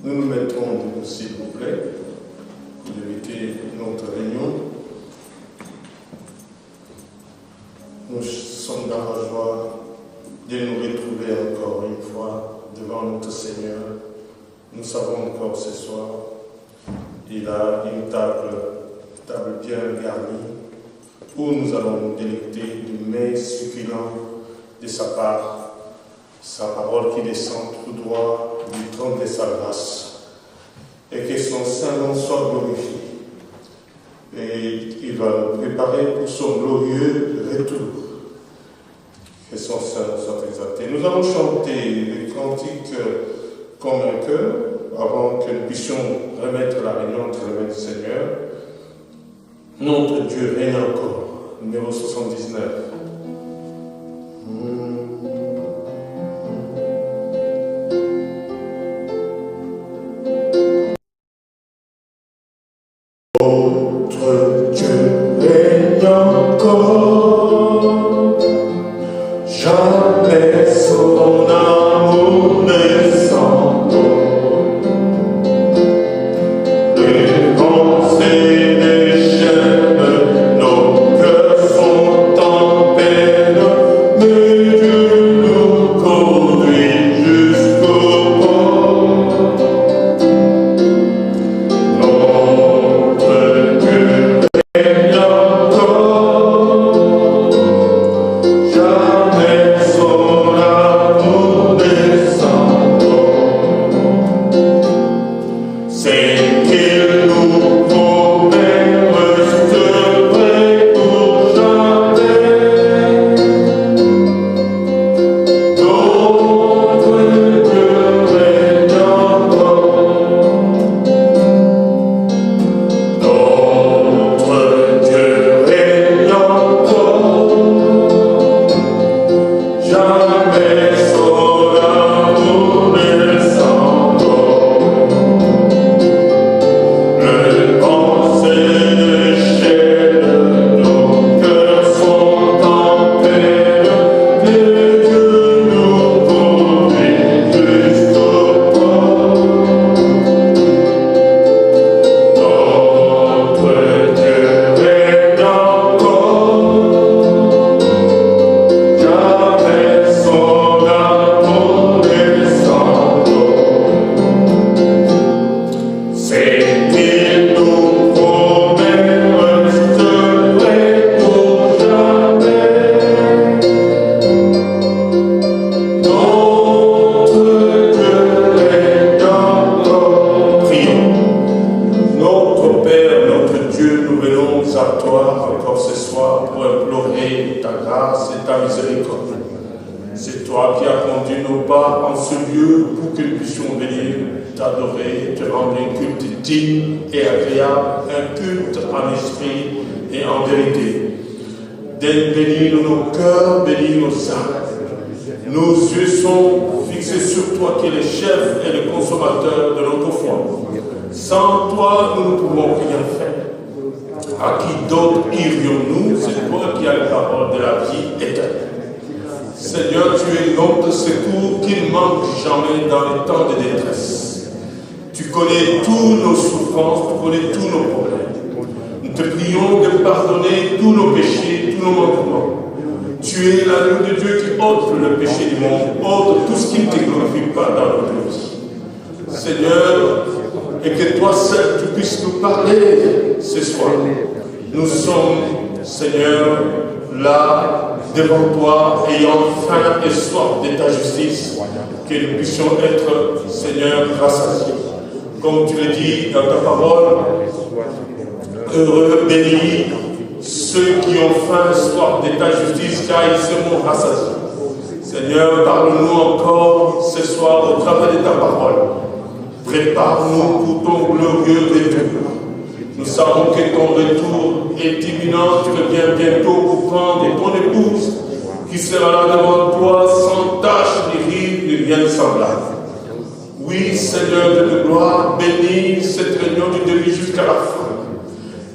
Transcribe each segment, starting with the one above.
Nous nous mettrons debout, s'il vous plaît, pour débuter notre réunion. Nous sommes dans la joie de nous retrouver encore une fois devant notre Seigneur. Nous savons encore ce soir, il a une table bien garnie, où nous allons nous délecter du mets succulent de sa part, sa parole qui descend tout droit du trône de sa grâce, et que son Saint-Nom soit glorifié. Et il va nous préparer pour son glorieux retour. Que son Saint-Nom soit exalté. Nous allons chanter les cantiques comme un cœur, avant que nous puissions remettre la réunion entre les mains du Seigneur. Notre Dieu règne encore. Numéro 79. Notre Dieu règne encore, jamais son amour ne s'endort. Les pensées déchaînent, nos cœurs sont en peine, mais Dieu nous conduit jusqu'au port. Notre Dieu règne encore, jamais son amour ne s'endort. C'est qu'il nous promet reste vrai pour jamais. Notre Dieu règne encore. Notre Dieu règne encore. Jamais son amour ne s'endort. Le pensée déchaîne, nos cœurs sont en peine, mais Dieu nous conduit jusqu'au port. Notre Dieu règne encore, jamais son amour ne s'endort. C'est qu'il nous promet reste vrai pour jamais. Notre Dieu règne encore. Prions. Notre Père, notre Dieu, nous venons à toi encore ce soir pour implorer ta grâce et ta miséricorde. C'est toi qui as conduit nos pas en ce lieu pour que nous puissions venir t'adorer, te rendre un culte digne et agréable, un culte en esprit et en vérité. Bénis nos cœurs, bénis nos âmes. Nos yeux sont fixés sur toi qui es le chef et le consommateur de notre foi. Sans toi, nous ne pouvons rien faire. À qui d'autre irions-nous? C'est toi qui as la parole de la vie éternelle. Seigneur, tu es notre secours qui ne manque jamais dans les temps de détresse. Tu connais tous nos souffrances, tu connais tous nos problèmes. Nous te prions de pardonner tous nos péchés, tous nos manquements. Tu es l'agneau de Dieu qui ôte le péché du monde, ôte tout ce qui ne te glorifie pas dans notre vie. Seigneur, et que toi seul tu puisses nous parler ce soir. Nous sommes, Seigneur, là devant toi, ayant faim et soif de ta justice, que nous puissions être, Seigneur, rassasiés. Comme tu le dis dans ta parole, heureux, bénis ceux qui ont faim et soif de ta justice, car ils seront rassasiés. Seigneur, parle-nous encore ce soir au travers de ta parole. Prépare-nous pour ton glorieux retour. Nous savons que ton retour est imminent, tu reviens bientôt pour prendre ton épouse, qui sera là devant toi sans tache, ni ride, ni rien de semblable. Oui, Seigneur de gloire, bénis cette réunion du début jusqu'à la fin.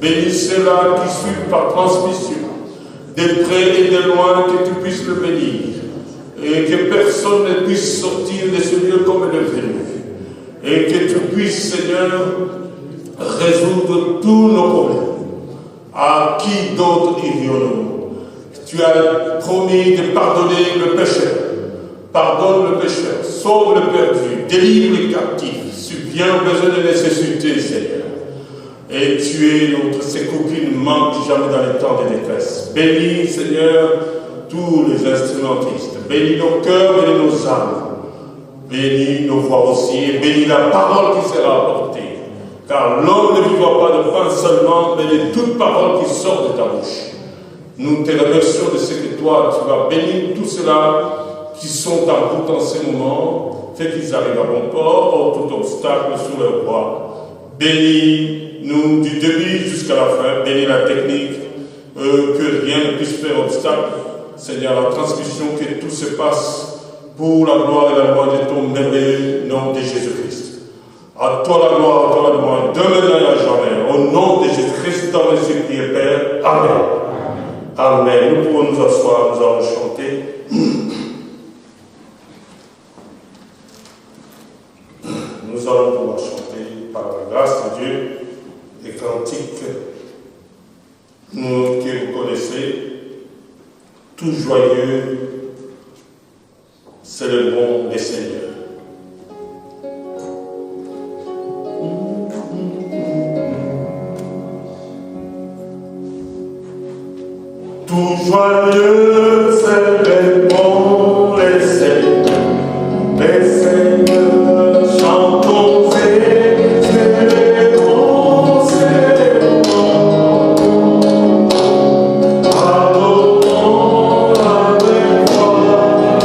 Bénis ceux-là qui suivent par transmission, de près et de loin, que tu puisses le bénir, et que personne ne puisse sortir de ce lieu comme il est venu. Et que tu puisses, Seigneur, résoudre tous nos problèmes. À qui d'autre irions-nous? Tu as promis de pardonner le pécheur. Pardonne le pécheur, sauve le perdu, délivre les captifs, subviens aux besoins de nécessité, Seigneur. Et tu es notre secours qui ne manque jamais dans les temps de détresse. Bénis, Seigneur, tous les instrumentistes. Bénis nos cœurs, bénis nos âmes. Bénis nos voix aussi et bénis la parole qui sera apportée. Car l'homme ne vivra pas de pain seulement, mais de toute parole qui sort de ta bouche. Nous te remercions de ce que toi, tu vas bénir tout cela qui sont en route en ce moment, fait qu'ils arrivent à bon port, hors tout obstacle sur leur voie. Bénis-nous du début jusqu'à la fin, bénis la technique, que rien ne puisse faire obstacle. Seigneur, la transmission, que tout se passe pour la gloire et la gloire de ton merveilleux nom de Jésus-Christ. À toi la gloire, à toi la gloire, de maintenant et à jamais. Au nom de Jésus-Christ, dans les yeux priés, Père. Amen. Amen. Nous pouvons nous asseoir, nous allons chanter. Nous allons pouvoir chanter par la grâce de Dieu les cantiques que vous connaissez. Tout joyeux, célébrons les Seigneurs. Tout joyeux, célébrons les Seigneurs. Les Seigneurs, chantons et célébrons, célébrons. Adorons avec foi le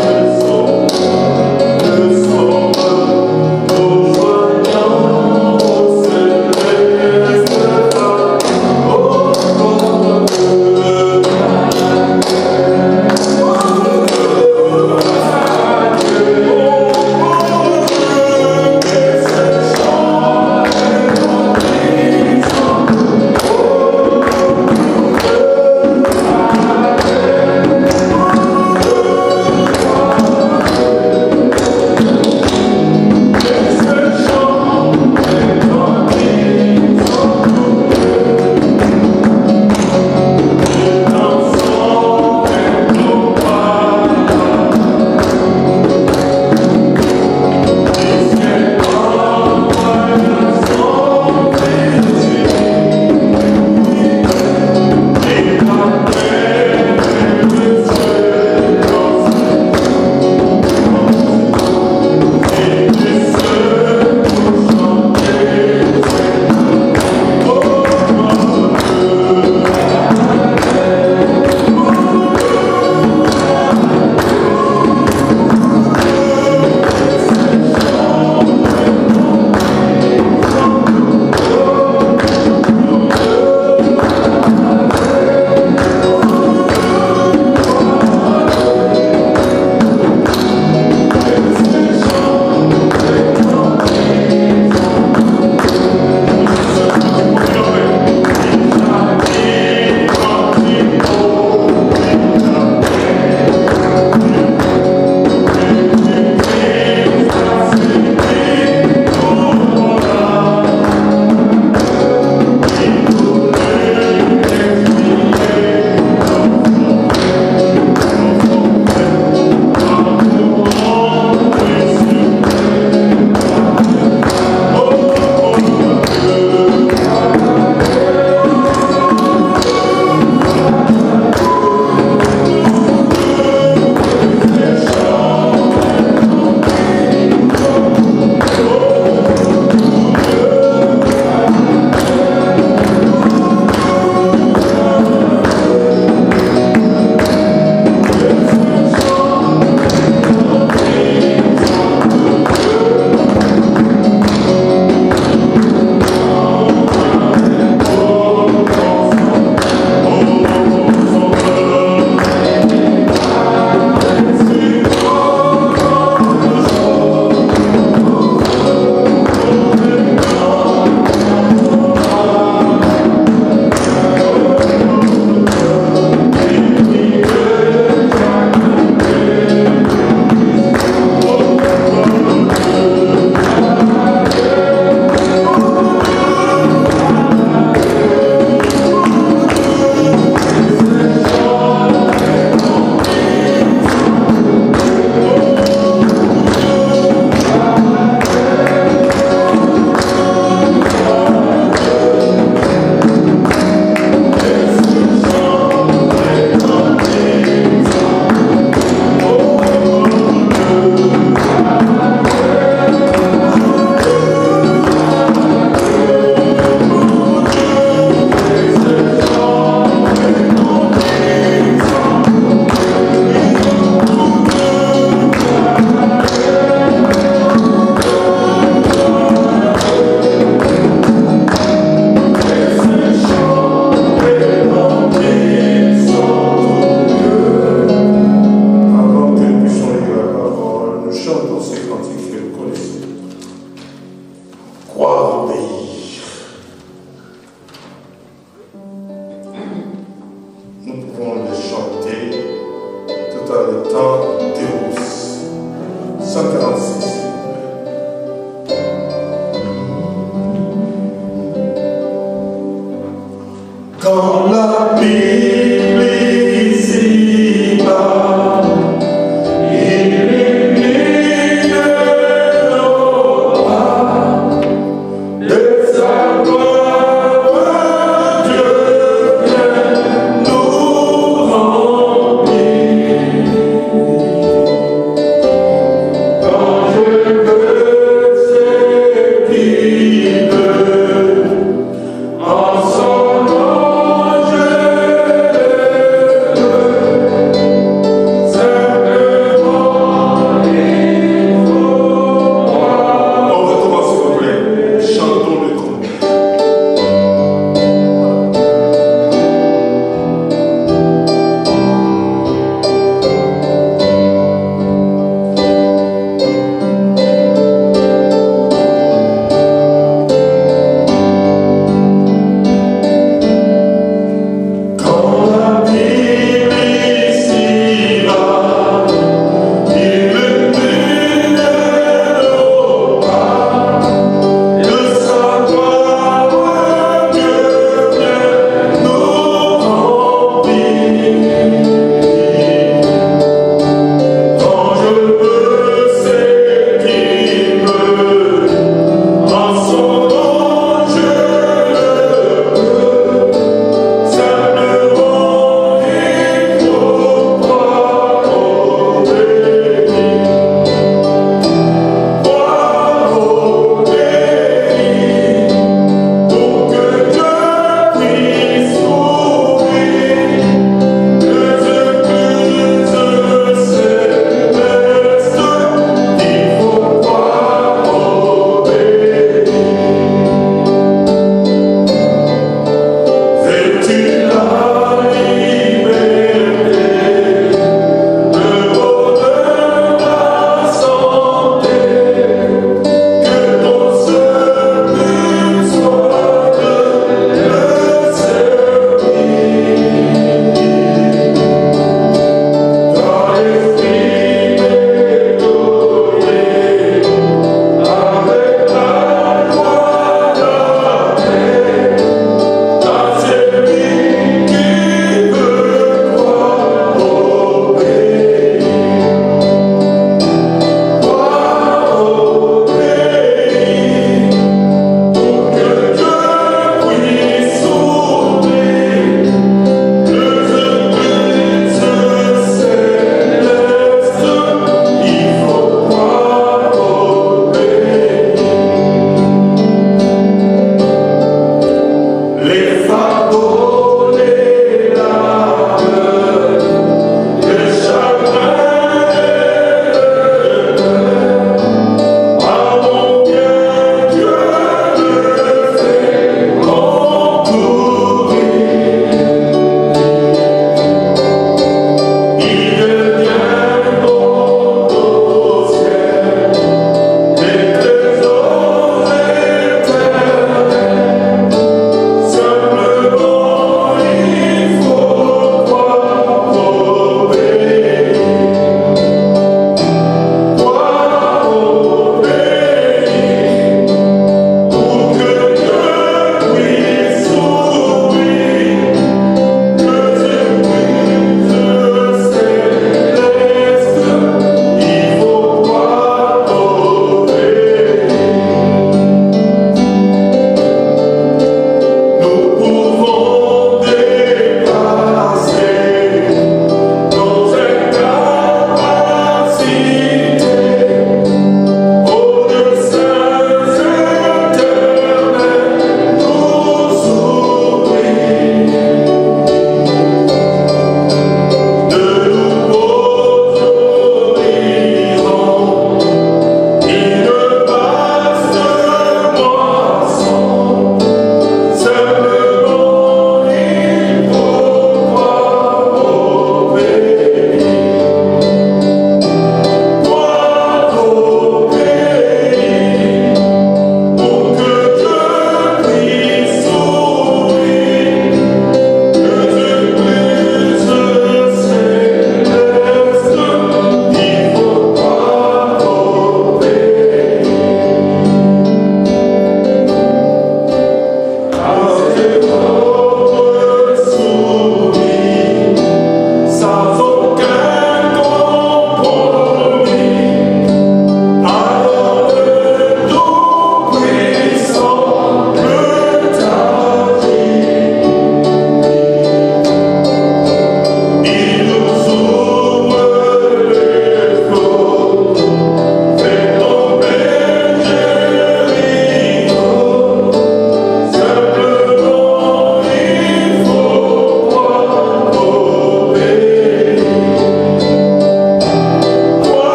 Sauveur, nous joignons au céleste Père, au nom de Dieu.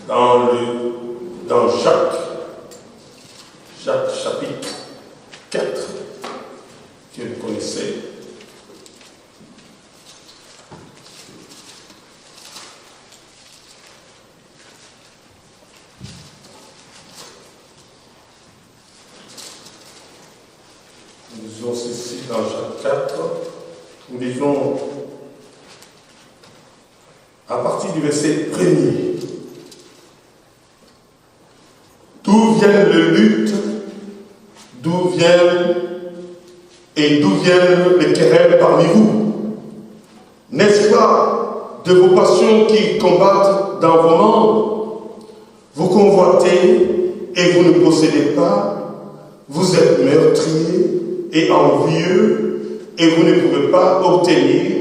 dans Jacques chapitre 4, que vous connaissez. Nous lisons ceci dans Jacques 4. Nous lisons à partir du verset 1er. D'où viennent les luttes, d'où viennent les querelles parmi vous? N'est-ce pas de vos passions qui combattent dans vos membres? Vous convoitez et vous ne possédez pas, vous êtes meurtriers et envieux et vous ne pouvez pas obtenir.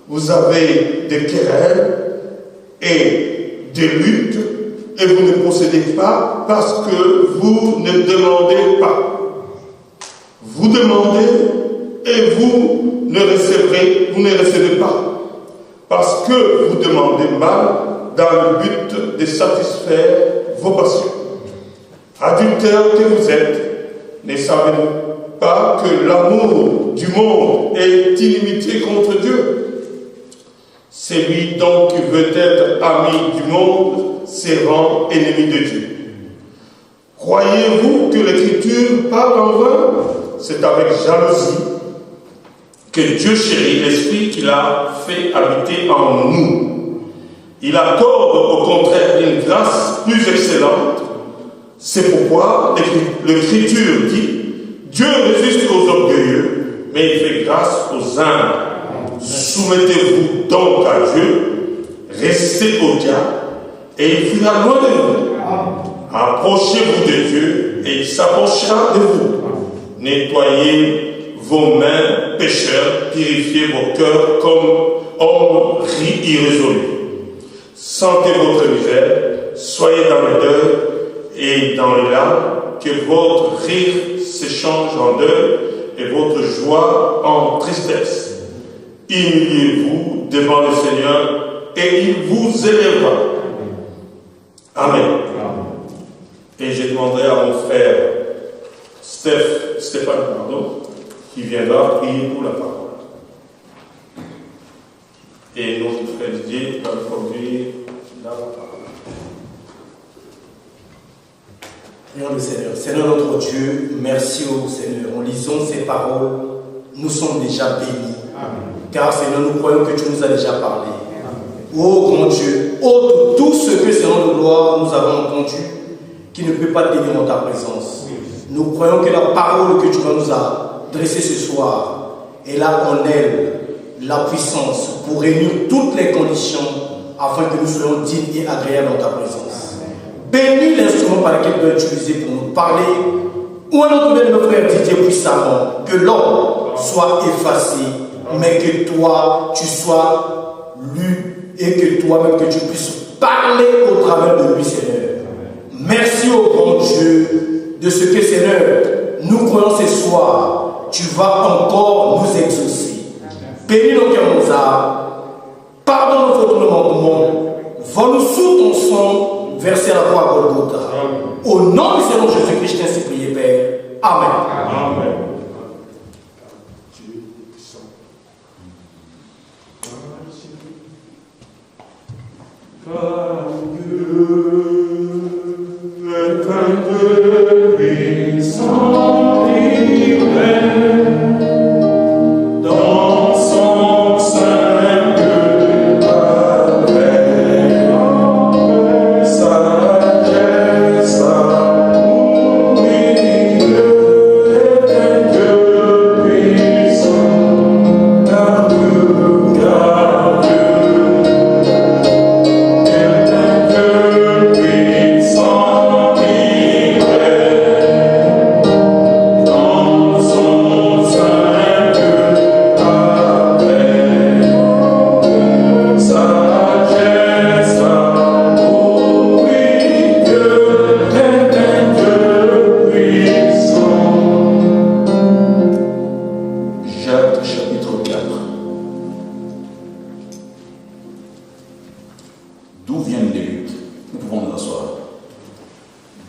Vous avez des querelles et des luttes et vous ne possédez pas parce que vous ne demandez pas. Vous demandez et vous ne recevez pas. Parce que vous demandez mal dans le but de satisfaire vos passions. Adultères que vous êtes, ne savez-vous pas que l'amour du monde est inimitié contre Dieu? Celui donc qui veut être ami du monde se rend ennemi de Dieu. Croyez-vous que l'Écriture parle en vain? C'est avec jalousie que Dieu chérit l'Esprit qu'il a fait habiter en nous. Il accorde au contraire une grâce plus excellente. C'est pourquoi l'Écriture dit: Dieu résiste aux orgueilleux, mais il fait grâce aux humbles. Soumettez-vous donc à Dieu, restez au diable, et il fuira loin de vous. Approchez-vous de Dieu, et il s'approchera de vous. Nettoyez vos mains, pécheurs, purifiez vos cœurs comme hommes irrésolus. Sentez votre misère, soyez dans le deuil et dans les larmes, que votre rire s'échange en deuil et votre joie en tristesse. Humiliez-vous devant le Seigneur et il vous élèvera. Amen. Et je demanderai à mon frère Stéphane, qui viendra prier pour la parole. Et notre frère Didier va nous conduire dans la parole. Prions le Seigneur. Seigneur notre Dieu, merci au Seigneur. En lisant ces paroles, nous sommes déjà bénis. Amen. Car Seigneur, nous croyons que tu nous as déjà parlé. Oh grand Dieu, ôte tout ce que Seigneur de gloire nous avons entendu, qui ne peut pas tenir en ta présence. Nous croyons que la parole que tu vas nous adresser ce soir, elle a en elle la puissance pour réunir toutes les conditions afin que nous soyons dignes et agréables dans ta présence. Bénis l'instrument par lequel tu dois utiliser pour nous parler, ou un autre de nos frères Didier puissamment, que l'homme soit effacé, mais que toi, tu sois lu et que toi-même, que tu puisses parler au travers de lui, Seigneur. Merci au grand Dieu de ce que, Seigneur, nous croyons ce soir, tu vas encore nous exaucer. Bénis nos cœurs, nos âmes, pardonne nos fautes, nos manquements, vends-nous sous ton sang, versé à la croix à Golgotha. Au nom du Seigneur Jésus-Christ, je t'ai ainsi prié, Père. Amen. Amen. Thank you.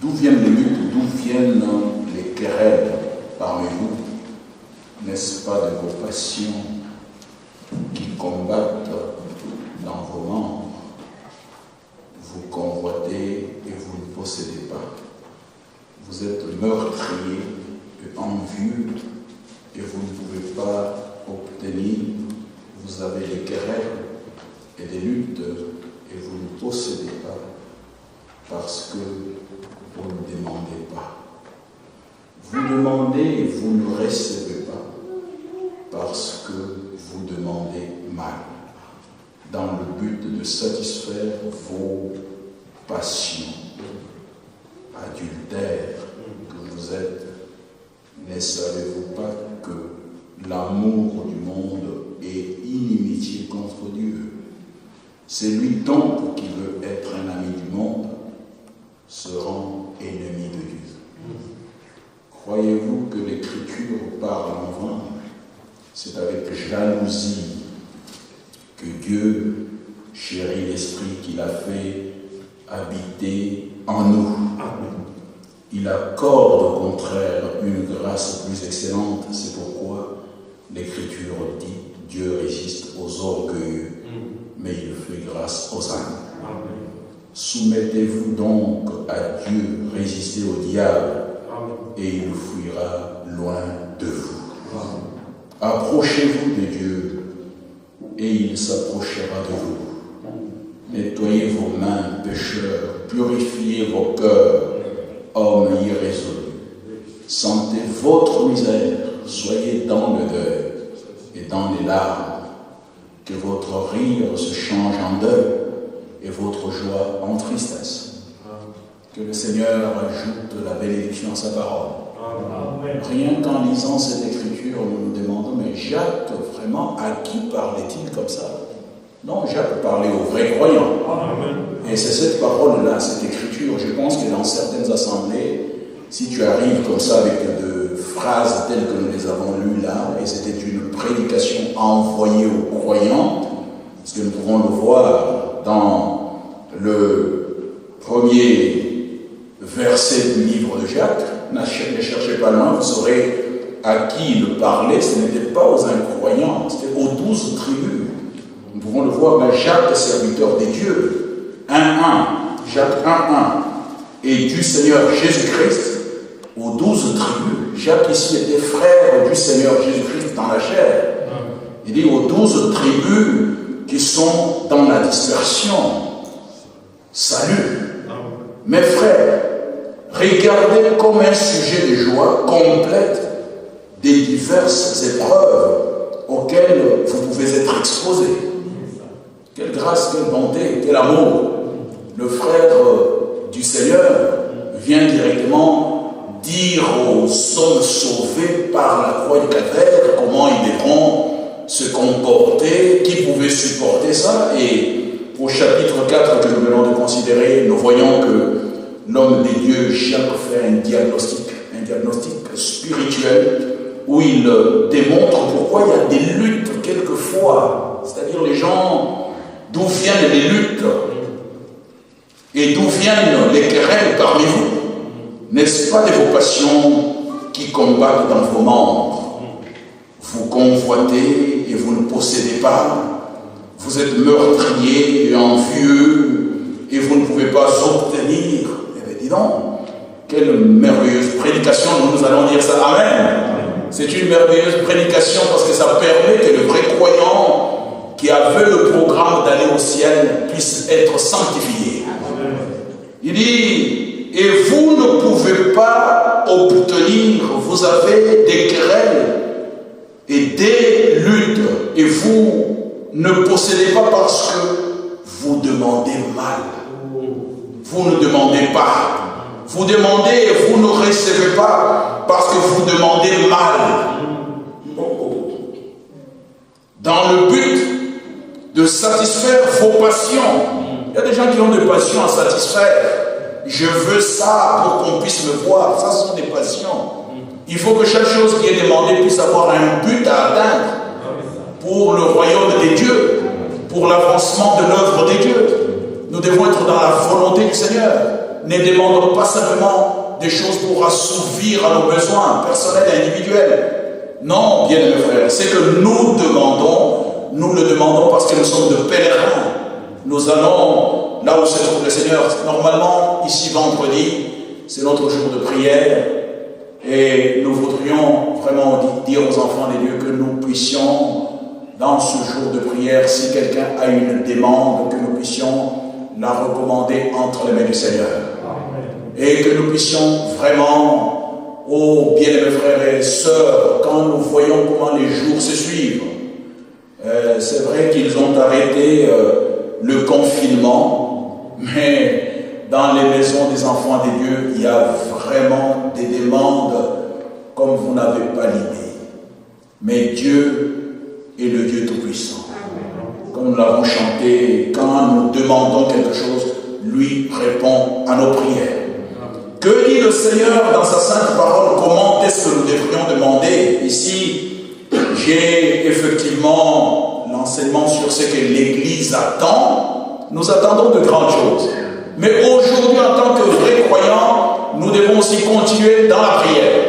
D'où viennent les luttes, d'où viennent les querelles parmi vous? N'est-ce pas de vos passions qui combattent dans vos membres? Vous convoitez et vous ne possédez pas. Vous êtes meurtrier et envieux et vous ne pouvez pas obtenir. Vous avez des querelles et des luttes et vous ne possédez pas parce que vous ne demandez pas. Vous demandez et vous ne recevez pas parce que vous demandez mal, dans le but de satisfaire vos passions adultères que vous êtes. Ne savez-vous pas que l'amour du monde est inimitié contre Dieu? C'est lui donc qui veut être un ami du monde se rend ennemi de Dieu. Croyez-vous que l'Écriture parle en vain? C'est avec jalousie que Dieu chérit l'Esprit qu'il a fait habiter en nous. Il accorde au contraire une grâce plus excellente. C'est pourquoi l'Écriture dit Dieu résiste aux orgueilleux, mais il fait grâce aux humbles. Soumettez-vous donc à Dieu, résistez au diable, et il fuira loin de vous. Approchez-vous de Dieu, et il s'approchera de vous. Nettoyez vos mains, pécheurs, purifiez vos cœurs, hommes irrésolus. Sentez votre misère, soyez dans le deuil et dans les larmes. Que votre rire se change en deuil et votre joie en tristesse. Que le Seigneur ajoute la bénédiction à sa parole. Amen. Rien qu'en lisant cette écriture, nous nous demandons, mais Jacques, vraiment, à qui parlait-il comme ça? Non, Jacques parlait aux vrais croyants. Amen. Et c'est cette parole-là, cette écriture, je pense que dans certaines assemblées, si tu arrives comme ça avec de phrases telles que nous les avons lues là, et c'était une prédication envoyée aux croyants, parce que nous pouvons le voir dans le premier verset du livre de Jacques, ne cherchez pas loin, vous saurez à qui il parlait. Ce n'était pas aux incroyants, c'était aux 12 tribus. Nous pouvons le voir dans Jacques, serviteur des dieux, 1.1, Jacques 1.1, et du Seigneur Jésus-Christ aux 12 tribus. Jacques ici était frère du Seigneur Jésus-Christ dans la chair. Il dit aux 12 tribus qui sont dans la dispersion. Salut, mes frères, regardez comme un sujet de joie complète des diverses épreuves auxquelles vous pouvez être exposés. Quelle grâce, quelle bonté, quel amour. Le frère du Seigneur vient directement dire aux hommes sauvés par la croix du calvaire comment ils devront se comporter, qui pouvait supporter ça. Et au chapitre 4 que nous venons de considérer, nous voyons que l'homme des dieux, Jacques, fait un diagnostic spirituel où il démontre pourquoi il y a des luttes quelquefois. C'est-à-dire les gens, d'où viennent les luttes et d'où viennent les querelles parmi vous. N'est-ce pas de vos passions qui combattent dans vos membres? Vous convoitez et vous ne possédez pas. Vous êtes meurtrier et envieux et vous ne pouvez pas obtenir. Eh bien, dis donc, quelle merveilleuse prédication, nous allons dire ça. Amen. C'est une merveilleuse prédication parce que ça permet que le vrai croyant qui avait le programme d'aller au ciel puisse être sanctifié. Il dit, et vous ne pouvez pas obtenir, vous avez des querelles et des luttes, et vous ne possédez pas parce que vous demandez mal. Vous ne demandez pas. Vous demandez et vous ne recevez pas parce que vous demandez mal. Dans le but de satisfaire vos passions. Il y a des gens qui ont des passions à satisfaire. Je veux ça pour qu'on puisse me voir. Ça, ce sont des passions. Il faut que chaque chose qui est demandée puisse avoir un but à atteindre pour le royaume des dieux, pour l'avancement de l'œuvre des dieux. Nous devons être dans la volonté du Seigneur. ne demande pas simplement des choses pour assouvir à nos besoins personnels et individuels. Non, bien mes frères, c'est que nous le demandons parce que nous sommes de pèlerins. Nous allons là où se trouve le Seigneur. Normalement, ici vendredi, c'est notre jour de prière. Et nous voudrions vraiment dire aux enfants de Dieu que nous puissions, dans ce jour de prière, si quelqu'un a une demande, que nous puissions la recommander entre les mains du Seigneur. Et que nous puissions vraiment, oh bien-aimés frères et sœurs, quand nous voyons comment les jours se suivent, c'est vrai qu'ils ont arrêté le confinement, mais dans les maisons des enfants de Dieu, il y a vraiment des demandes comme vous n'avez pas l'idée. Mais Dieu est le Dieu Tout-Puissant. Comme nous l'avons chanté, quand nous demandons quelque chose, lui répond à nos prières. Que dit le Seigneur dans sa sainte parole? Comment est-ce que nous devrions demander? Ici, j'ai effectivement l'enseignement sur ce que l'Église attend. Nous attendons de grandes choses. Mais aujourd'hui, en tant que vrais croyants, nous devons aussi continuer dans la prière.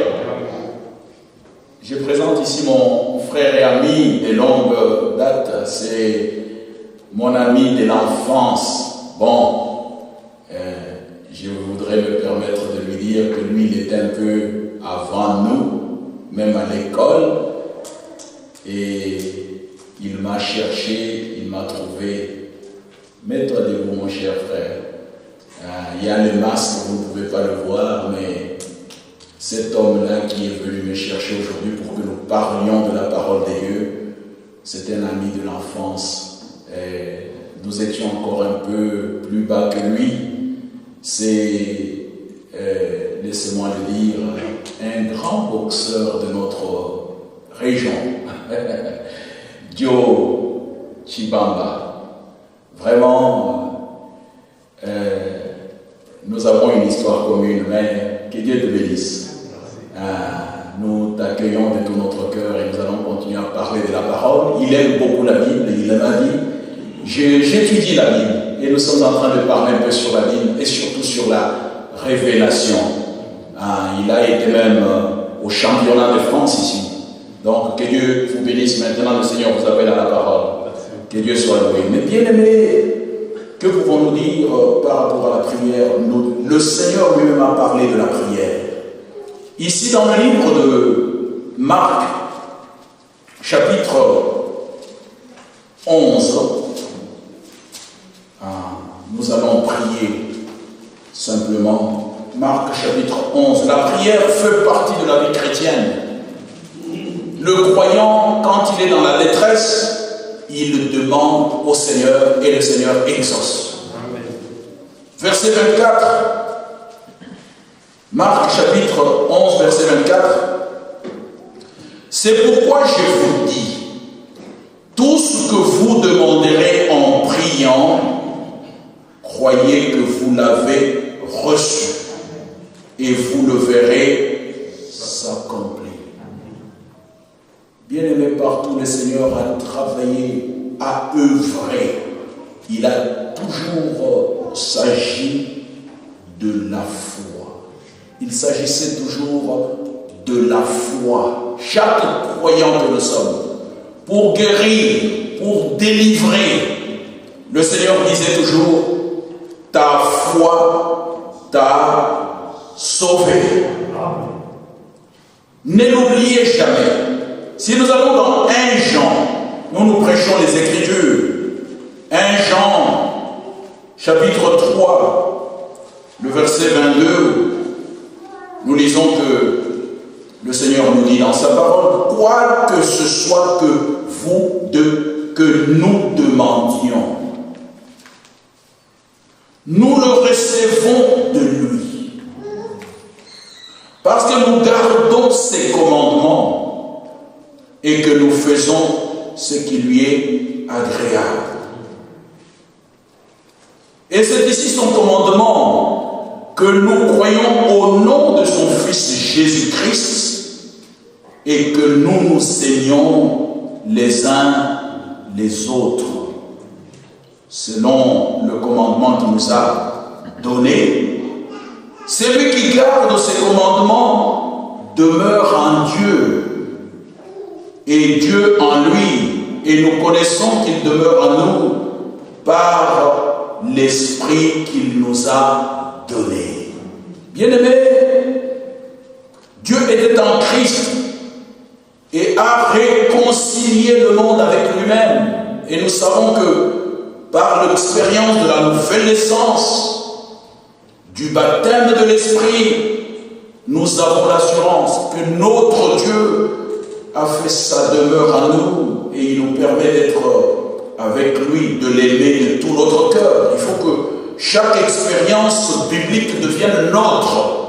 Je présente ici mon frère et ami de longue date. C'est mon ami de l'enfance. Bon, je voudrais me permettre de lui dire que lui, il était un peu avant nous, même à l'école. Et il m'a cherché, il m'a trouvé. Mets-toi debout, mon cher frère. Il y a le masque, vous ne pouvez pas le voir, mais cet homme-là qui est venu me chercher aujourd'hui pour que nous parlions de la parole de Dieu, c'est un ami de l'enfance. Nous étions encore un peu plus bas que lui. C'est, laissez-moi le dire, un grand boxeur de notre région, Dio Chibamba. Vraiment, nous avons une histoire commune, mais que Dieu te bénisse. Nous t'accueillons de tout notre cœur et nous allons continuer à parler de la parole. Il aime beaucoup la Bible, il m'a dit, j'étudie la Bible et nous sommes en train de parler un peu sur la Bible et surtout sur la révélation. Il a été même au championnat de France ici. Donc que Dieu vous bénisse. Maintenant le Seigneur vous appelle à la parole. Que Dieu soit loué. Mais bien aimé, que pouvons-nous dire par rapport à la prière? Le Seigneur lui-même a parlé de la prière. Ici dans le livre de Marc, chapitre 11, nous allons prier simplement. Marc chapitre 11, la prière fait partie de la vie chrétienne. Le croyant, quand il est dans la détresse, il demande au Seigneur et le Seigneur exauce. Amen. Verset 24, Marc chapitre 11, verset 24. C'est pourquoi je vous dis, tout ce que vous demanderez en priant, croyez que vous l'avez reçu et vous le verrez s'accomplir. Bien-aimé, partout le Seigneur a travaillé, a œuvré. Il a toujours s'agi de la foi. Il s'agissait toujours de la foi. Chaque croyant que nous sommes, pour guérir, pour délivrer, le Seigneur disait toujours, ta foi t'a sauvé. Ne l'oubliez jamais. Si nous allons dans 1 Jean, nous prêchons les Écritures. 1 Jean, chapitre 3, le verset 22, nous lisons que le Seigneur nous dit dans sa parole, quoi que ce soit que nous demandions, nous le recevons de lui. Parce que nous gardons ses commandements et que nous faisons ce qui lui est agréable. Et c'est ici son commandement que nous croyons au nom de son Fils Jésus-Christ et que nous nous aimions les uns les autres selon le commandement qu'il nous a donné Celui qui garde ses commandements demeure en Dieu et Dieu en lui. Et nous connaissons qu'il demeure en nous par l'Esprit qu'il nous a donné. Bien-aimés, Dieu était en Christ et a réconcilié le monde avec lui-même. Et nous savons que par l'expérience de la nouvelle naissance, du baptême de l'Esprit, nous avons l'assurance que notre Dieu a fait sa demeure en nous et il nous permet d'être avec lui, de l'aimer de tout notre cœur. Il faut que chaque expérience biblique devienne nôtre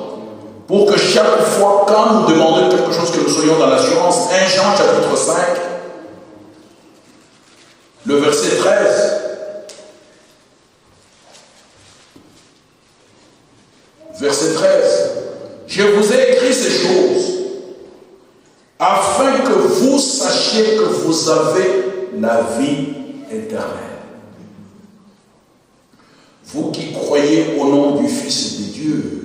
pour que chaque fois quand nous demandons quelque chose que nous soyons dans l'assurance. 1 Jean chapitre 5, le verset 13. Verset 13. Je vous ai écrit ces choses afin que vous sachiez que vous avez la vie éternelle. Vous qui croyez au nom du Fils de Dieu,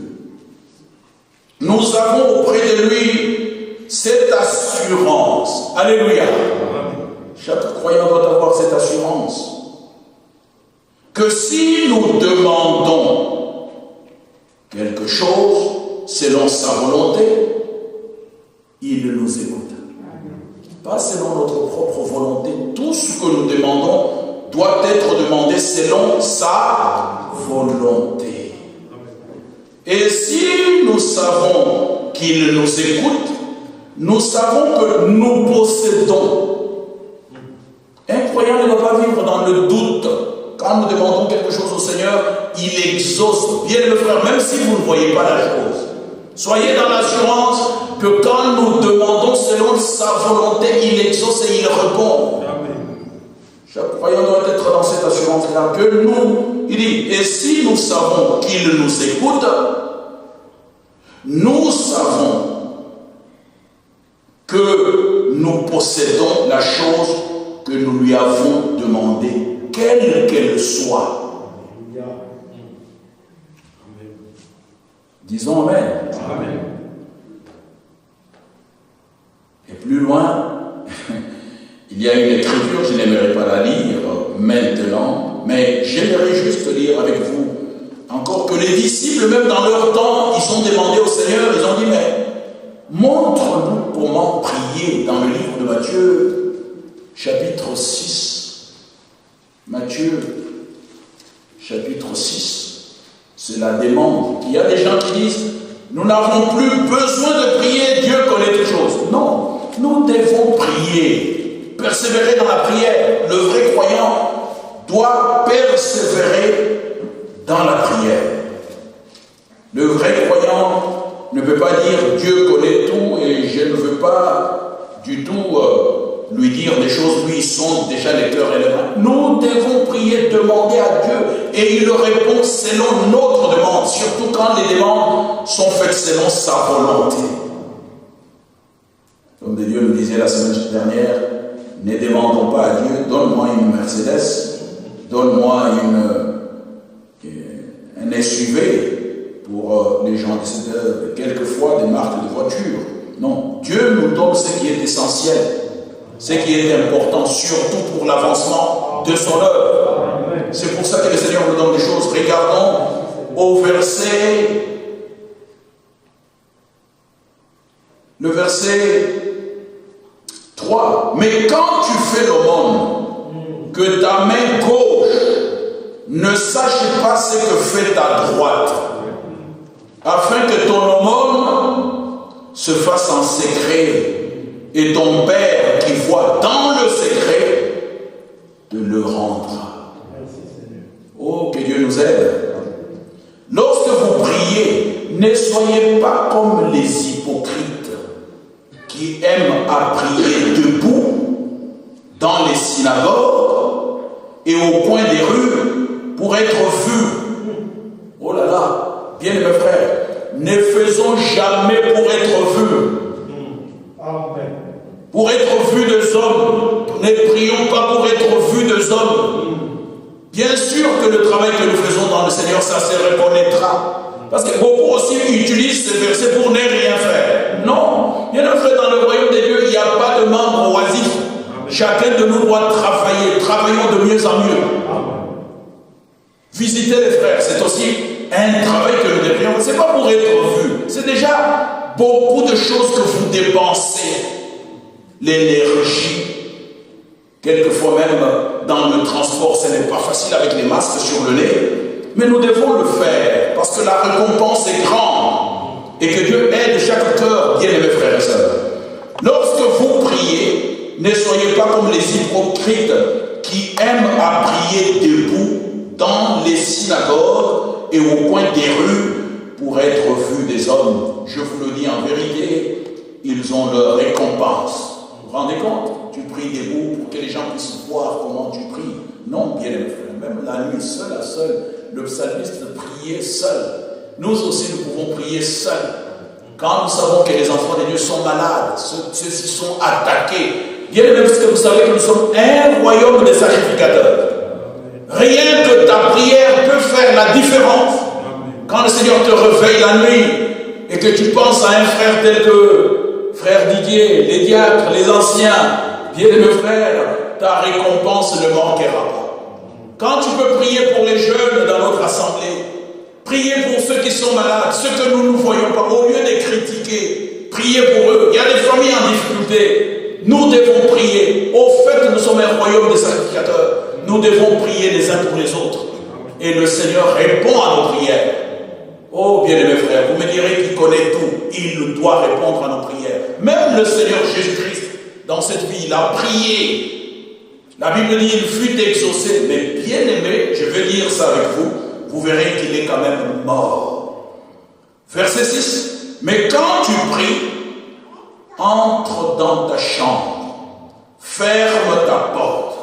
nous avons auprès de lui cette assurance. Alléluia. Chaque croyant doit avoir cette assurance que si nous demandons quelque chose selon sa volonté, il nous écoute. Pas selon notre propre volonté. Tout ce que nous demandons doit être demandé selon sa volonté. Et si nous savons qu'il nous écoute, nous savons que nous possédons. Un croyant ne doit pas vivre dans le doute. Quand nous demandons quelque chose au Seigneur, il exauce. Bien le frère, même si vous ne voyez pas la chose. Soyez dans l'assurance que quand nous demandons selon sa volonté, il exauce et il répond. Chaque croyant doit être dans cette assurance-là. Que nous, il dit, et si nous savons qu'il nous écoute, nous savons que nous possédons la chose que nous lui avons demandée, quelle qu'elle soit. Disons Amen. Amen. Et plus loin, il y a une écriture, je n'aimerais pas la lire maintenant, mais j'aimerais juste lire avec vous encore que les disciples, même dans leur temps, ils ont demandé au Seigneur, ils ont dit, mais montre-nous comment prier dans le livre de Matthieu, chapitre 6. Matthieu, chapitre 6. C'est la demande. Il y a des gens qui disent, nous n'avons plus besoin de prier, Dieu connaît toutes choses. Non, nous devons prier, persévérer dans la prière. Le vrai croyant doit persévérer dans la prière. Le vrai croyant ne peut pas dire Dieu connaît tout et je ne veux pas du tout lui dire des choses, lui, ils sont déjà les cœurs et les mains. Nous devons prier, demander à Dieu, et il répond selon notre demande, surtout quand les demandes sont faites selon sa volonté. Comme Dieu nous disait la semaine dernière, ne demandons pas à Dieu, donne-moi une Mercedes, donne-moi un SUV pour les gens, quelquefois des marques de voitures. Non, Dieu nous donne ce qui est essentiel. Ce qui est important, surtout pour l'avancement de son œuvre. C'est pour ça que le Seigneur nous donne des choses. Regardons au verset, le verset 3. Mais quand tu fais l'aumône, que ta main gauche ne sache pas ce que fait ta droite, afin que ton aumône se fasse en secret, et ton Père qui voit dans le secret te le rendra. Oh, que Dieu nous aide. Lorsque vous priez, ne soyez pas comme les hypocrites qui aiment à prier debout dans les synagogues et au coin des rues pour être vus. Oh là là, bien mes frères, ne faisons jamais pour être vus. Amen. Pour être vus des hommes, ne prions pas pour être vus des hommes. Bien sûr que le travail que nous faisons dans le Seigneur, ça se reconnaîtra. Parce que beaucoup aussi utilisent ce verset pour ne rien faire. Non. Bien fait, dans le royaume de Dieu, il n'y a pas de membre oisif. Chacun de nous doit travailler. Travaillons de mieux en mieux. Visiter les frères, c'est aussi un travail que nous devrions. Ce n'est pas pour être vu. C'est déjà beaucoup de choses que vous dépensez. L'énergie. Quelquefois même dans le transport, ce n'est pas facile avec les masques sur le nez. Mais nous devons le faire parce que la récompense est grande. Et que Dieu aide chaque cœur, bien aimés frères et sœurs. Lorsque vous priez, ne soyez pas comme les hypocrites qui aiment à prier debout dans les synagogues et au coin des rues pour être vus des hommes. Je vous le dis en vérité, ils ont leur récompense. Vous vous rendez compte? Tu pries debout pour que les gens puissent voir comment tu pries. Non, bien aimé frère, même la nuit, seul à seul, le psalmiste priait seul. Nous aussi, nous pouvons prier seuls. Quand nous savons que les enfants de Dieu sont malades, ceux-ci sont attaqués. Bien aimé, parce que vous savez que nous sommes un royaume de sacrificateurs. Rien que ta prière peut faire la différence. Quand le Seigneur te réveille la nuit et que tu penses à un frère tel que frère Didier, les diacres, les anciens, bien aimé frère, ta récompense ne manquera pas. Quand tu peux prier pour les jeunes dans notre assemblée, prier pour ceux qui sont malades, ceux que nous ne voyons pas, au lieu de critiquer, prier pour eux. Il y a des familles en difficulté. Nous devons prier. Au fait, nous sommes un royaume de sacrificateurs. Nous devons prier les uns pour les autres. Et le Seigneur répond à nos prières. Oh, bien-aimés frères, vous me direz qu'il connaît tout. Il doit répondre à nos prières. Même le Seigneur Jésus-Christ, dans cette vie, il a prié. La Bible dit qu'il fut exaucé. Mais bien-aimé, je vais lire ça avec vous. Vous verrez qu'il est quand même mort. Verset 6. Mais quand tu pries, entre dans ta chambre, ferme ta porte,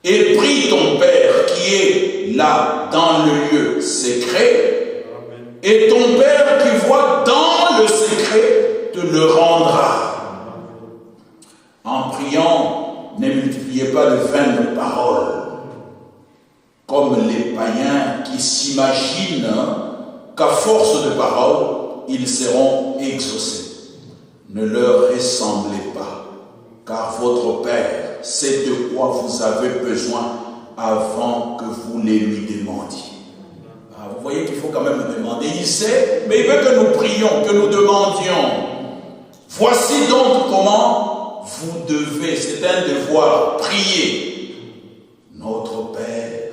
et prie ton Père qui est là dans le lieu secret, et ton Père qui voit dans le secret te le rendra. En priant, ne multipliez pas de vaines paroles, comme les païens qui s'imaginent qu'à force de paroles, ils seront exaucés. Ne leur ressemblez pas, car votre Père sait de quoi vous avez besoin avant que vous les lui demandiez. Vous voyez qu'il faut quand même demander. Il sait, mais il veut que nous prions, que nous demandions. Voici donc comment vous devez, c'est un devoir, prier. Notre Père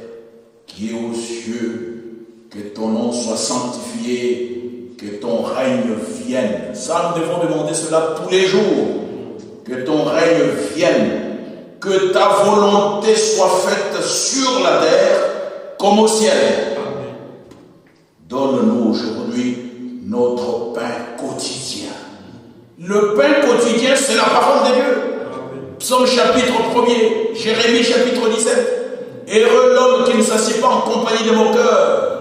qui est aux cieux, que ton nom soit sanctifié, que ton règne vienne. Ça, nous devons demander cela tous les jours. Que ton règne vienne. Que ta volonté soit faite sur la terre comme au ciel. Donne-nous aujourd'hui notre pain quotidien. Le pain quotidien, c'est la parole de Dieu. Psaume chapitre 1er, Jérémie chapitre 17. Heureux l'homme qui ne s'assied pas en compagnie de moqueurs.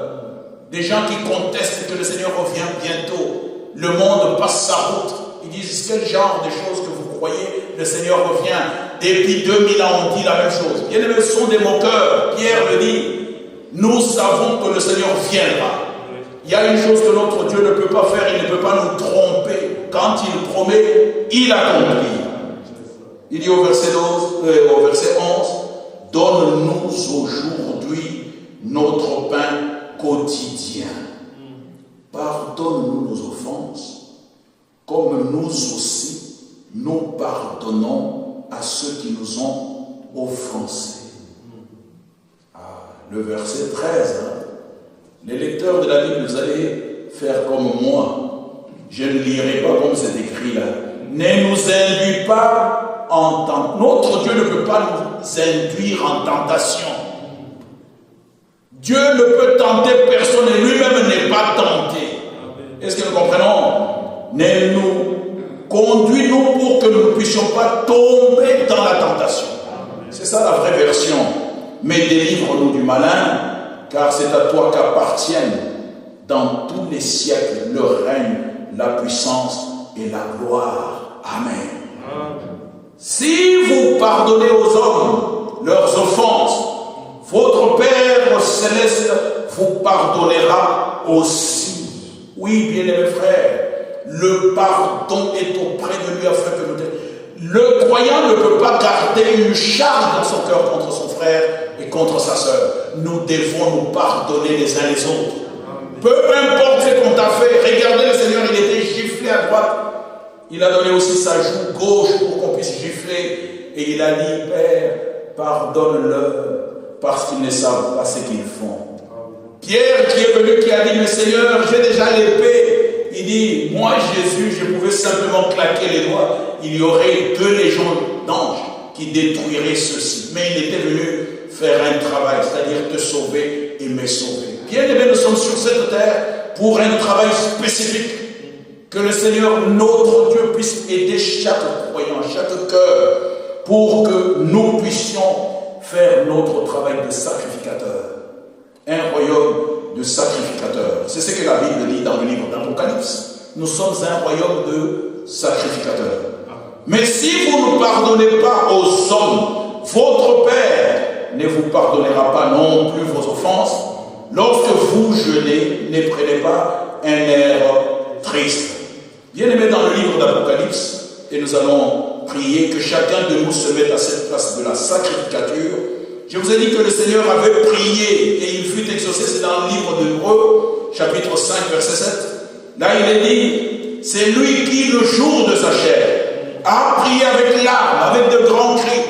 Des gens qui contestent que le Seigneur revient bientôt. Le monde passe sa route. Ils disent, quel genre de choses que vous croyez, le Seigneur revient. Depuis 2000 ans, on dit la même chose. Bien aimés, ce sont des moqueurs. Pierre le dit. Nous savons que le Seigneur viendra. Il y a une chose que notre Dieu ne peut pas faire, il ne peut pas nous tromper. Quand il promet, il accomplit. Il dit au verset 11, donne-nous aujourd'hui notre pain quotidien. Pardonne-nous nos offenses, comme nous aussi, nous pardonnons à ceux qui nous ont offensés. Le verset 13, les lecteurs de la Bible, vous allez faire comme moi. Je ne lirai pas comme c'est écrit là. Ne nous induis pas en tentation. Notre Dieu ne peut pas nous induire en tentation. Dieu ne peut tenter personne et lui-même n'est pas tenté. Est-ce que nous comprenons? Ne nous conduis-nous pour que nous ne puissions pas tomber dans la tentation. C'est ça la vraie version. Mais délivre-nous du malin, car c'est à toi qu'appartiennent dans tous les siècles le règne, la puissance et la gloire. Amen. Si vous pardonnez aux hommes leurs offenses, votre Père céleste vous pardonnera aussi. Oui, bien-aimés frères, le pardon est auprès de lui afin que nous... Le croyant ne peut pas garder une charge dans son cœur contre son frère et contre sa sœur. Nous devons nous pardonner les uns les autres. Peu importe ce qu'on t'a fait, regardez le Seigneur, il était giflé à droite. Il a donné aussi sa joue gauche pour qu'on puisse gifler. Et il a dit, Père, pardonne-le parce qu'ils ne savent pas ce qu'ils font. Pierre qui est venu, qui a dit, mais Seigneur, j'ai déjà l'épée. Il dit, moi Jésus, je pouvais simplement claquer les doigts. Il y aurait 2 légions d'anges qui détruiraient ceci. Mais il était venu faire un travail, c'est-à-dire te sauver et me sauver. Bien aimés, nous sommes sur cette terre pour un travail spécifique. Que le Seigneur, notre Dieu, puisse aider chaque croyant, chaque cœur, pour que nous puissions faire notre travail de sacrificateur. Un royaume de sacrificateurs. C'est ce que la Bible dit dans le livre d'Apocalypse. Nous sommes un royaume de sacrificateurs. Mais si vous ne pardonnez pas aux hommes, votre Père ne vous pardonnera pas non plus vos offenses. Lorsque vous jeûnez, ne prenez pas un air triste. Bien aimé, dans le livre d'Apocalypse, et nous allons prier que chacun de nous se mette à cette place de la sacrificature. Je vous ai dit que le Seigneur avait prié et il fut exaucé. C'est dans le livre d'Hébreux, chapitre 5, verset 7. Là, il est dit, c'est lui qui, le jour de sa chair, a prié avec larmes, avec de grands cris,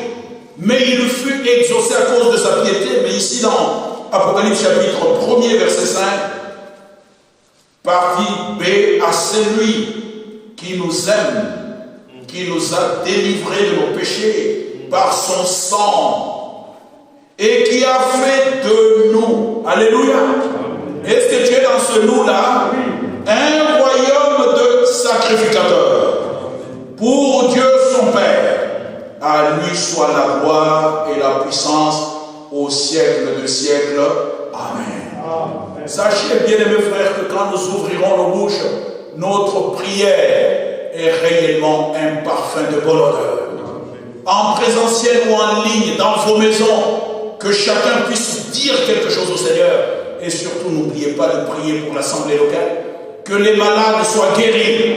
mais il fut exaucé à cause de sa piété. Mais ici, dans Apocalypse, chapitre 1er, verset 5, partie B, à celui qui nous aime, qui nous a délivrés de nos péchés par son sang et qui a fait de nous, alléluia, est-ce que tu es dans ce nous-là, un royaume de sacrificateurs pour Dieu son Père? À lui soit la gloire et la puissance au siècle de siècles. Amen. Sachez, bien-aimés frères, que quand nous ouvrirons nos bouches, notre prière est réellement un parfum de bonne odeur. En présentiel ou en ligne, dans vos maisons, que chacun puisse dire quelque chose au Seigneur. Et surtout, n'oubliez pas de prier pour l'assemblée locale. Que les malades soient guéris.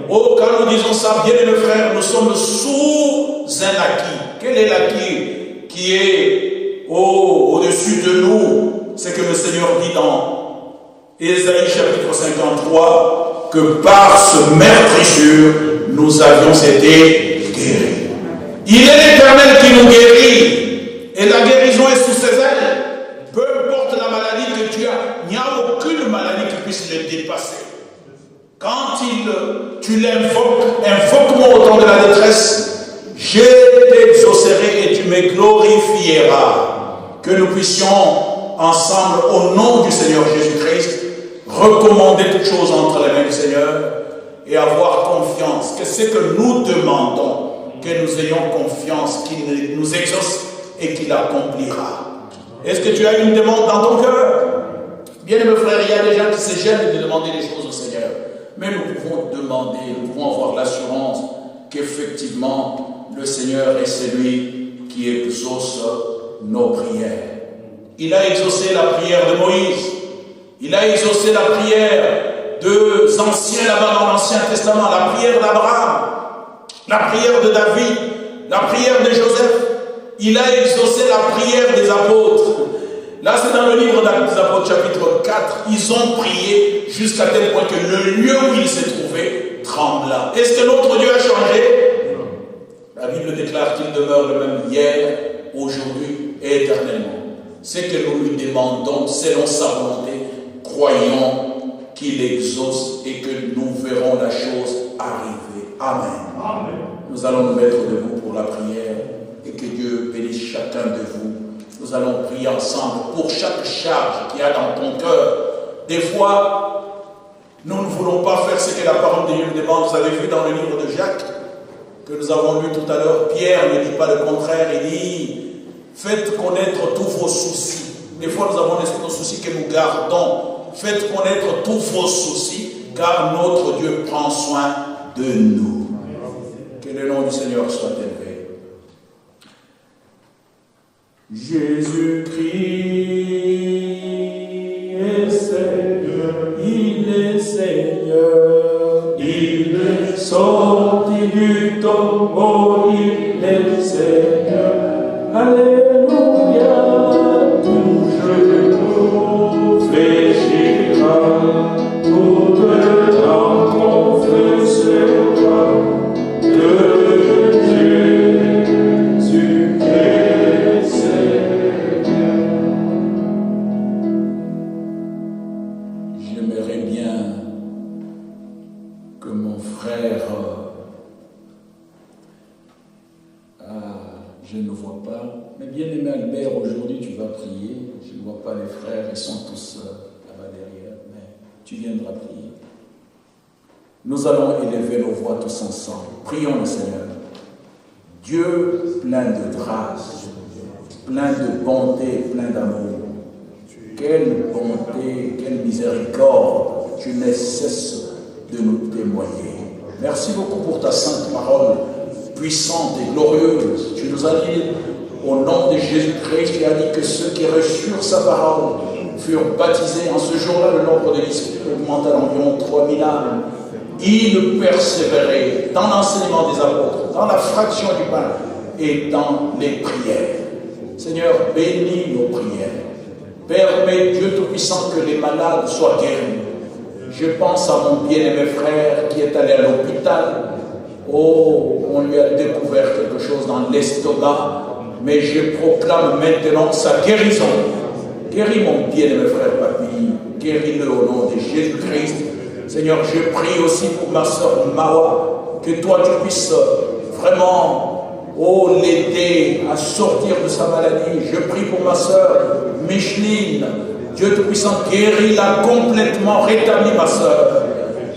Oh, quand nous disons ça, bien-aimés frères, nous sommes sous un acquis. Quel est l'acquis qui est au-dessus de nous? C'est que le Seigneur dit dans Ésaïe chapitre 53 que par ce meurtrissure, nous avions été guéris. Il est l'Éternel qui nous guérit et la guérison est sous ses ailes. Peu importe la maladie que tu as, il n'y a aucune maladie qui puisse le dépasser. Quand tu l'invoques, invoque-moi au temps de la détresse, je t'exaucerai et tu me glorifieras. Que nous puissions ensemble, au nom du Seigneur Jésus-Christ, recommander toutes choses entre les mains du Seigneur et avoir confiance que ce que nous demandons, que nous ayons confiance qu'il nous exauce et qu'il accomplira. Est-ce que tu as une demande dans ton cœur? Bien aimé frère, il y a des gens qui se gênent de demander des choses au Seigneur. Mais nous pouvons demander, nous pouvons avoir l'assurance qu'effectivement le Seigneur est celui qui exauce nos prières. Il a exaucé la prière de Moïse. Il a exaucé la prière des anciens là-bas dans l'Ancien Testament, la prière d'Abraham, la prière de David, la prière de Joseph. Il a exaucé la prière des apôtres. Là, c'est dans le livre des apôtres, chapitre 4. Ils ont prié jusqu'à tel point que le lieu où ils se trouvaient trembla. Est-ce que notre Dieu a changé? La Bible déclare qu'il demeure le même hier, aujourd'hui et éternellement. C'est que nous lui demandons selon sa volonté, croyons qu'il exauce et que nous verrons la chose arriver. Amen. Amen. Nous allons nous mettre debout pour la prière et que Dieu bénisse chacun de vous. Nous allons prier ensemble pour chaque charge qu'il y a dans ton cœur. Des fois, nous ne voulons pas faire ce que la parole de Dieu nous demande. Vous avez vu dans le livre de Jacques, que nous avons lu tout à l'heure, Pierre ne dit pas le contraire, il dit faites connaître tous vos soucis. Des fois, nous avons nos soucis que nous gardons. Faites connaître tous vos soucis, car notre Dieu prend soin de nous. Que le nom du Seigneur soit élevé. Jésus-Christ est Seigneur. il est Seigneur. Il est sorti du tombeau, il est Seigneur. Alléluia, tout genou fléchira, toute langue confessera que Jésus est Seigneur. J'aimerais bien que mon frère, je ne vois pas, mais bien aimé Albert, aujourd'hui tu vas prier. Je ne vois pas les frères, ils sont tous là-bas derrière, mais tu viendras prier. Nous allons élever nos voix tous ensemble. Prions le Seigneur. Dieu plein de grâce, plein de bonté, plein d'amour. Quelle bonté, quelle miséricorde tu ne cesses de nous témoigner. Merci beaucoup pour ta sainte parole, puissante et glorieuse. Tu nous as dit, au nom de Jésus-Christ, tu as dit que ceux qui reçurent sa parole furent baptisés. En ce jour-là, le nombre de disciples augmente à environ 3000 âmes. Ils persévéraient dans l'enseignement des apôtres, dans la fraction du pain et dans les prières. Seigneur, bénis nos prières. Permets, Dieu Tout-Puissant, que les malades soient guéris. Je pense à mon bien-aimé frère qui est allé à l'hôpital. Oh, on lui a découvert quelque chose dans l'estomac, mais je proclame maintenant sa guérison. Guéris mon bien-aimé frère Papy, guéris-le au nom de Jésus-Christ. Seigneur, je prie aussi pour ma soeur Mawa, que toi tu puisses vraiment, oh, l'aider à sortir de sa maladie. Je prie pour ma soeur Micheline. Dieu Tout-Puissant, guéris-la complètement, rétablis ma soeur.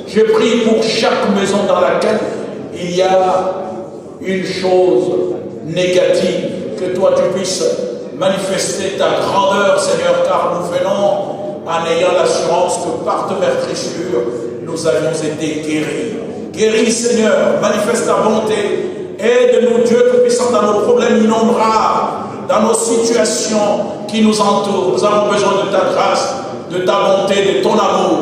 Je prie pour chaque maison dans laquelle il y a une chose négative, que toi tu puisses manifester ta grandeur, Seigneur, car nous venons en ayant l'assurance que par ta meurtrissure, nous avions été guéris. Guéris, Seigneur, manifeste ta bonté. Aide-nous, Dieu Tout-Puissant, dans nos problèmes innombrables, dans nos situations qui nous entourent. Nous avons besoin de ta grâce, de ta bonté, de ton amour.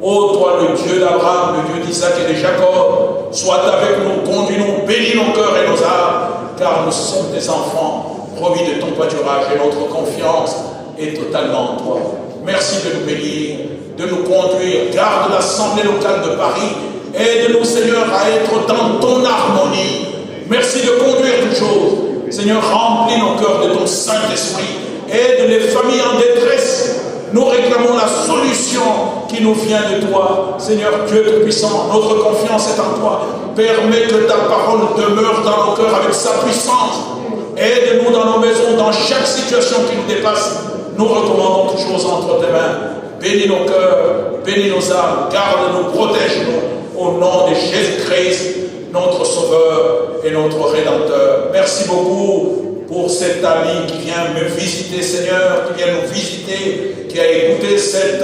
Ô toi, le Dieu d'Abraham, le Dieu d'Isaac et de Jacob, sois avec nous, conduis-nous, bénis nos cœurs et nos âmes, car nous sommes tes enfants, promis de ton pâturage, et notre confiance est totalement en toi. Merci de nous bénir, de nous conduire. Garde l'Assemblée locale de Paris. Aide-nous, Seigneur, à être dans ton harmonie. Merci de conduire toutes choses. Seigneur, remplis nos cœurs de ton Saint-Esprit. Aide les familles en détresse. Nous réclamons la solution qui nous vient de toi. Seigneur Dieu Tout-Puissant, notre confiance est en toi. Permets que ta parole demeure dans nos cœurs avec sa puissance. Aide-nous dans nos maisons, dans chaque situation qui nous dépasse. Nous recommandons toutes choses entre tes mains. Bénis nos cœurs, bénis nos âmes, garde-nous, protège-nous. Au nom de Jésus-Christ, notre Sauveur et notre Rédempteur. Merci beaucoup pour cet ami qui vient me visiter, Seigneur, qui vient nous visiter, qui a écouté cette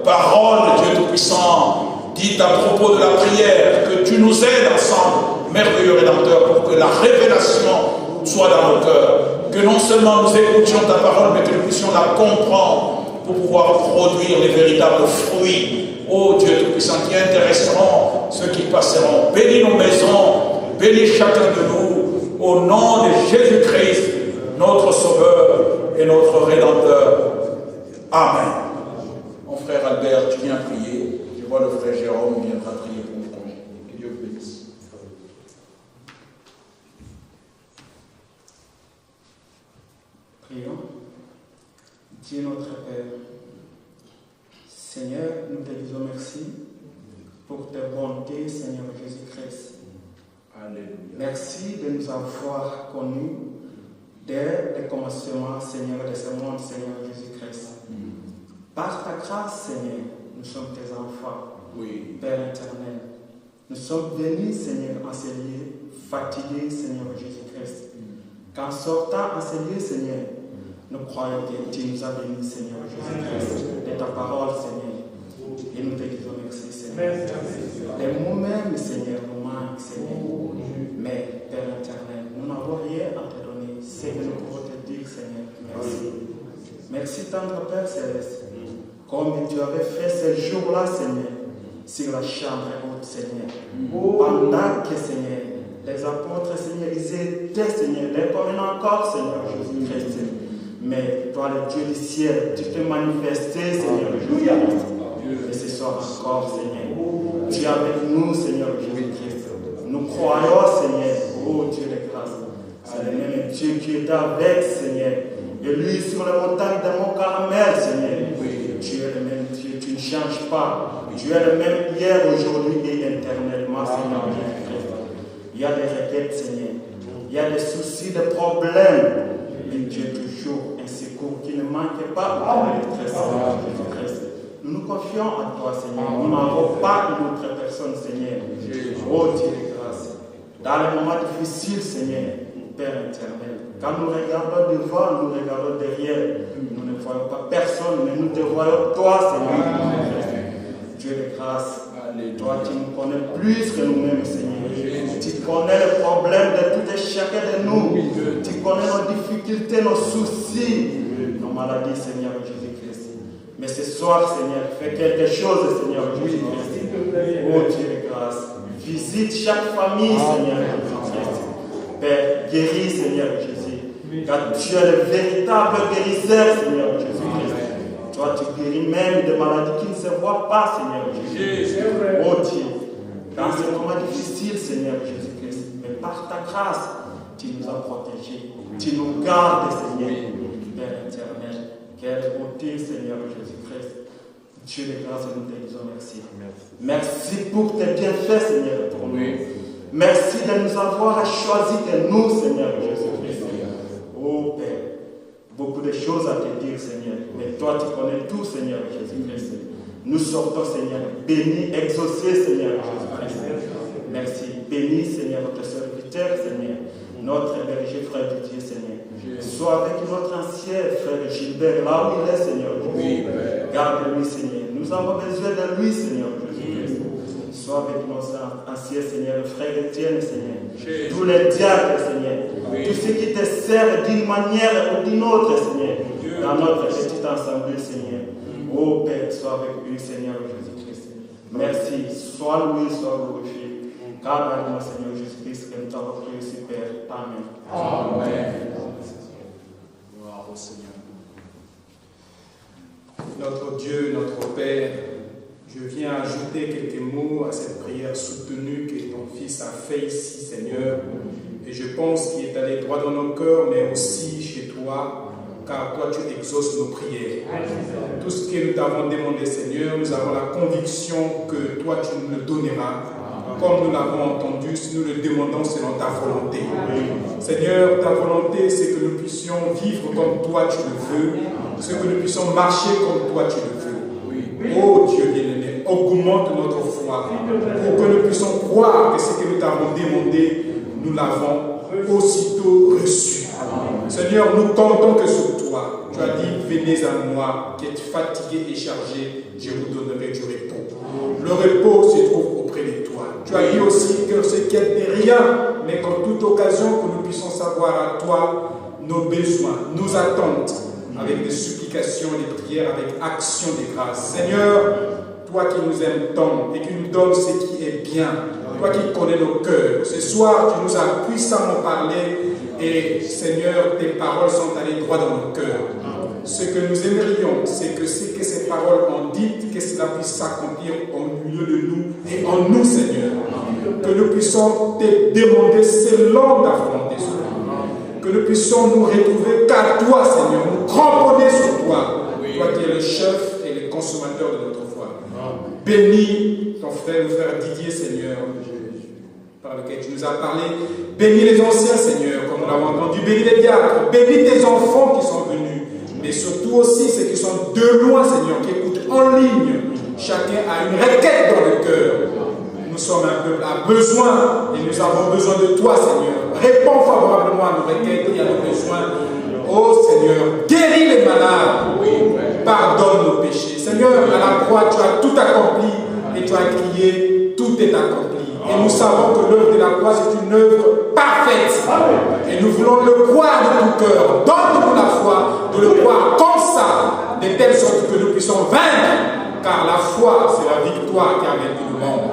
parole, Dieu Tout-Puissant, dite à propos de la prière, que tu nous aides ensemble, merveilleux Rédempteur, pour que la révélation soit dans nos cœurs, que non seulement nous écoutions ta parole, mais que nous puissions la comprendre pour pouvoir produire les véritables fruits, ô Dieu Tout-Puissant, qui intéresseront ceux qui passeront. Bénis nos maisons, bénis chacun de nous, au nom de Jésus-Christ, notre Sauveur et notre Rédempteur. Amen. Mon frère Albert, tu viens prier. Je vois le frère Jérôme viendra prier pour mon congé. Que Dieu vous bénisse. Prions. Dieu notre Père, Seigneur, nous te disons merci pour tes bontés, Seigneur Jésus-Christ. Alléluia. Merci de nous avoir connus dès le commencement, Seigneur, de ce monde, Seigneur Jésus-Christ. Par ta grâce, Seigneur, nous sommes tes enfants, Oui. Père éternel. Nous sommes venus, Seigneur, en ce lieu, fatigués, Seigneur Jésus-Christ. Qu'en sortant en ce lieu, Seigneur, nous croyons que tu nous as bénis, Seigneur Jésus-Christ, de ta parole, Seigneur. Et nous te disons merci, Seigneur. Les mots-mêmes, Seigneur, nous manquent, Seigneur. Mais, Père éternel, nous n'avons rien à te donner. C'est que nous pouvons te dire, Seigneur, merci. Merci, tendre Père céleste. Comme tu avais fait ce jour-là, Seigneur, sur la chambre haute, Seigneur. Pendant que, Seigneur, les apôtres, Seigneur, ils étaient, Seigneur, les communs encore, Seigneur Jésus-Christ. Mais toi, le Dieu du ciel, tu t'es manifesté, Seigneur Jésus-Christ. Et ce soir encore, Seigneur, tu es avec nous, Seigneur Jésus-Christ. Nous croyons, Seigneur, oh Dieu de grâce. C'est le même Dieu qui est avec, Seigneur. Et lui, sur la montagne de Mont Carmel, Seigneur. Tu es le même Dieu, tu ne changes pas. Tu es le même hier, aujourd'hui et éternellement, Seigneur Jésus-Christ. Il y a des requêtes, Seigneur. Il y a des soucis, des problèmes. Mais Dieu est toujours un secours qui ne manque pas à la détresse, Seigneur Jésus-Christ. Nous nous confions à toi, Seigneur. Nous n'avons pas une autre personne, Seigneur. Oh Dieu de grâce. Dans les moments difficiles, Seigneur, Père éternel, quand nous regardons devant, nous regardons derrière, nous ne voyons pas personne, mais nous te voyons toi, Seigneur. Dieu de grâce, toi tu nous connais plus que nous-mêmes, Seigneur. Tu connais les problèmes de tout et chacun de nous. Tu connais nos difficultés, nos soucis, nos maladies, Seigneur Jésus-Christ. Mais ce soir, Seigneur, fais quelque chose, Seigneur Jésus-Christ. Oh Dieu de grâce, visite chaque famille, Seigneur Jésus-Christ. Père, guéris, Seigneur Jésus. Car tu es le véritable guérisseur, Seigneur Jésus-Christ. Toi, tu guéris même des maladies qui ne se voient pas, Seigneur Jésus. Oh Dieu, dans ce moment difficile, Seigneur Jésus-Christ, mais par ta grâce, tu nous as protégés. Tu nous gardes, Seigneur. Père éternel, quelle beauté, Seigneur Jésus-Christ. Dieu de grâce, nous te disons merci. Merci pour tes bienfaits, Seigneur, pour nous. Merci de nous avoir choisis de nous, Seigneur Jésus-Christ. Oh Père, beaucoup de choses à te dire, Seigneur. Mais toi, tu connais tout, Seigneur Jésus-Christ. Nous sortons, Seigneur, bénis, exaucés, Seigneur Jésus-Christ. Merci. Bénis, Seigneur, notre serviteur, Seigneur. Notre berger, frère de Dieu, Seigneur. Sois avec notre ancien frère Gilbert, là où il est, Seigneur. Garde-lui, Seigneur. Nous avons besoin de lui, Seigneur Jésus-Christ. Sois avec nos anciens, Seigneur, frère Étienne, Seigneur. Tous les diacres, Seigneur. Tous ceux qui te servent d'une manière ou d'une autre, Seigneur. Dans notre petite assemblée, Seigneur. Oh Père, sois avec lui, Seigneur Jésus-Christ. Merci. Sois loué, sois glorifié. Car dans Seigneur Jésus-Christ, que nous t'avons prié aussi, Père. Amen. Amen. Gloire au Seigneur. Notre Dieu, notre Père, je viens ajouter quelques mots à cette prière soutenue que ton Fils a fait ici, Seigneur. Et je pense qu'il est allé droit dans nos cœurs, mais aussi chez toi, car toi, tu exauces nos prières. Tout ce que nous t'avons demandé, Seigneur, nous avons la conviction que toi, tu nous le donneras. Comme nous l'avons entendu, si nous le demandons selon ta volonté. Seigneur, ta volonté, c'est que nous puissions vivre comme toi tu le veux, c'est que nous puissions marcher comme toi tu le veux. Oh Dieu bien-aimé, augmente notre foi pour que nous puissions croire que ce que nous t'avons demandé, nous l'avons aussitôt reçu. Seigneur, nous comptons que sur toi. Tu as dit, venez à moi, qui êtes fatigués et chargés, je vous donnerai du repos. Le repos se trouve auprès de toi. Tu as dit aussi que ce qui est rien, mais qu'en toute occasion, que nous puissions savoir à toi nos besoins, nos attentes, avec des supplications, des prières, avec action de grâce. Seigneur, toi qui nous aimes tant et qui nous donnes ce qui est bien, toi qui connais nos cœurs, ce soir, tu nous as puissamment parlé et Seigneur, tes paroles sont allées droit dans nos cœurs. Ce que nous aimerions, c'est que ces paroles ont dit, que cela puisse s'accomplir au milieu de nous et en nous, Seigneur. Que nous puissions te demander selon ta volonté, Seigneur. Que nous puissions nous retrouver qu'à toi, Seigneur, nous cramponner sur toi. Toi qui es le chef et le consommateur de notre foi. Bénis ton frère, le frère Didier, Seigneur, par lequel tu nous as parlé. Bénis les anciens, Seigneur, comme nous l'avons entendu. Bénis les diacres. Bénis tes enfants qui sont venus. Mais surtout aussi ceux qui sont de loin, Seigneur, qui écoutent en ligne. Chacun a une requête dans le cœur. Nous sommes un peuple à besoin et nous avons besoin de toi, Seigneur. Réponds favorablement à nos requêtes et à nos besoins. Oh Seigneur, guéris les malades. Pardonne nos péchés. Seigneur, à la croix, tu as tout accompli et tu as crié, tout est accompli. Et nous savons que l'œuvre de la croix est une œuvre parfaite. Et nous voulons le croire de tout cœur. Donne-nous la foi de le croire comme ça, de telle sorte que nous puissions vaincre. Car la foi, c'est la victoire qui a vaincu le monde.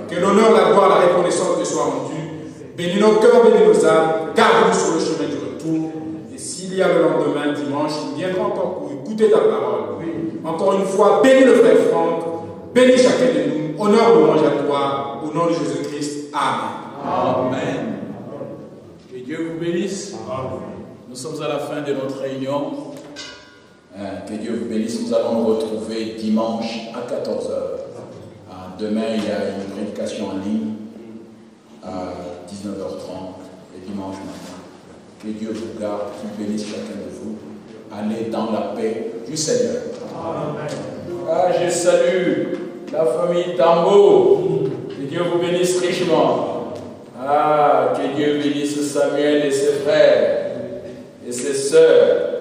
Que l'honneur, la gloire, la reconnaissance te soient rendues. Bénis nos cœurs, bénis nos âmes. Garde-nous sur le chemin du retour. Et s'il y a le lendemain, dimanche, il viendra encore pour écouter ta parole. Encore une fois, bénis le frère Franck. Bénis chacun de nous. Honneur, louange à toi. Au nom de Jésus-Christ. Amen. Amen. Que Dieu vous bénisse. Nous sommes à la fin de notre réunion. Que Dieu vous bénisse. Nous allons nous retrouver dimanche à 14h. Demain, il y a une prédication en ligne à 19h30 et dimanche matin. Que Dieu vous garde, qu'il bénisse chacun de vous. Allez dans la paix du Seigneur. Amen. Je salue la famille Tambo. Que Dieu vous bénisse richement. Que Dieu bénisse Samuel et ses frères et ses sœurs.